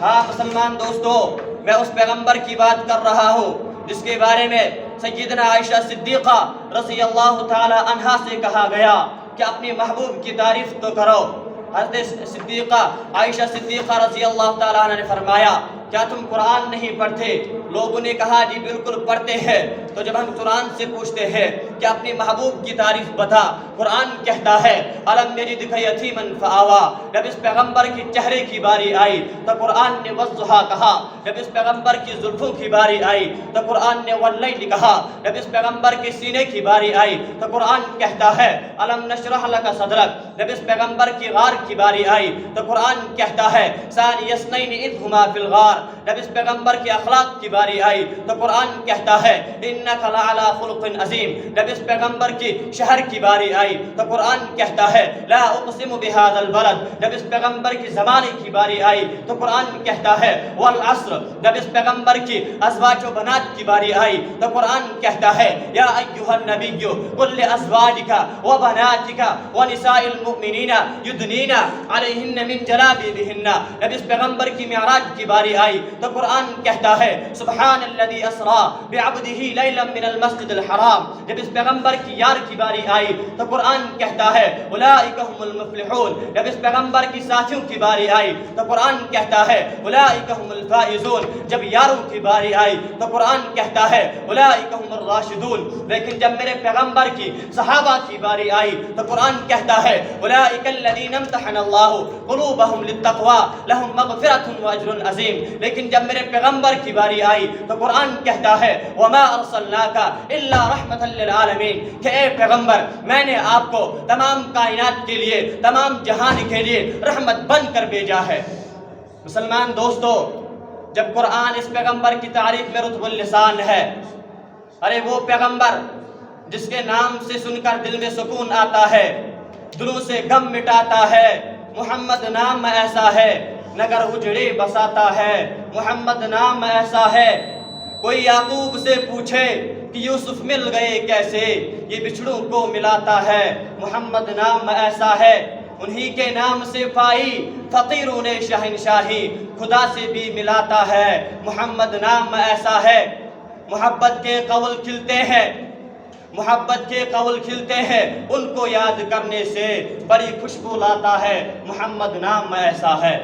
ہاں مسلمان دوستو، میں اس پیغمبر کی بات کر رہا ہوں جس کے بارے میں سیدنا عائشہ صدیقہ رضی اللہ تعالی عنہا سے کہا گیا کہ اپنے محبوب کی تعریف تو کرو۔ حضرت صدیقہ عائشہ صدیقہ رضی اللہ تعالی عنہ نے فرمایا، کیا تم قرآن نہیں پڑھتے؟ لوگوں نے کہا جی بالکل پڑھتے ہیں۔ تو جب ہم قرآن سے پوچھتے ہیں کہ اپنے محبوب کی تعریف بتا، قرآن کہتا ہے الم یجدک یتیما فآوا۔ جب اس پیغمبر کے چہرے کی باری آئی تو قرآن نے والضحیٰ کہا۔ جب اس پیغمبر کی زلفوں کی باری آئی تو قرآن نے واللیل کہا۔ جب اس پیغمبر کے سینے کی باری آئی تو قرآن کہتا ہے الم نشرح لک صدرک۔ جب اس پیغمبر کی غار کی باری آئی تو قرآن کہتا ہے ثانی اثنین اذ ہما فی الغار۔ جب اس پیغمبر کے اخلاق کی باری آئی تو قرآن کہتا ہے انک لعلی خلق عظیم۔ جب اس پیغمبر کی شہر کی باری آئی تو قرآن کہتا ہے لا اقسم بہذا البلد۔ جب اس پیغمبر کی زمانے کی باری آئی تو قرآن کہتا ہے والعصر۔ جب اس پیغمبر کی ازواج و بنات کی باری آئی تو قرآن کہتا ہے یا ایھا النبی قل لازواجک وبناتک ونساء المؤمنین یدنین علیہن من جلابیبہن۔ جب اس پیغمبر کی معراج کی باری آئی تو قرآن کہتا ہے سبحان الذی اسری بعبدہ لیلا من المسجد الحرام۔ جب اس پیغمبر کی یار کی باری آئی تو قرآن کہتا ہے اولئک هم المفلحون۔ جب اس پیغمبر کی ساتھیوں کی باری آئی تو قرآن کہتا ہے اولئک هم الفائزون۔ جب یاروں کی باری آئی تو قرآن کہتا ہے اولئک هم الراشدون۔ لیکن جب میرے پیغمبر کی صحابہ کی باری آئی تو قرآن کہتا ہے اولئک الذین امتحن اللہ قلوبہم للتقوی لہم مغفرۃ واجر عظیم۔ لیکن جب میرے پیغمبر کی باری آئی تو قرآن کہتا ہے وما ارسلناک الا رحمۃ للعالمین، کہ اے پیغمبر میں نے آپ کو تمام کائنات کے لیے، تمام جہان کے لیے رحمت بن کر بھیجا ہے۔ مسلمان دوستو، جب قرآن اس پیغمبر کی تعریف میں رطب اللسان ہے، ارے وہ پیغمبر جس کے نام سے سن کر دل میں سکون آتا ہے، دلوں سے غم مٹاتا ہے، محمد نام ایسا ہے نگر اجڑے بساتا ہے، محمد نام ایسا ہے۔ کوئی یعقوب سے پوچھے کہ یوسف مل گئے کیسے، یہ بچھڑوں کو ملاتا ہے، محمد نام ایسا ہے۔ انہی کے نام سے پائی فقیروں نے شہنشاہی، خدا سے بھی ملاتا ہے، محمد نام ایسا ہے۔ محبت کے قول کھلتے ہیں، محبت کے قول کھلتے ہیں، ان کو یاد کرنے سے بڑی خوشبو لاتا ہے، محمد نام ایسا ہے۔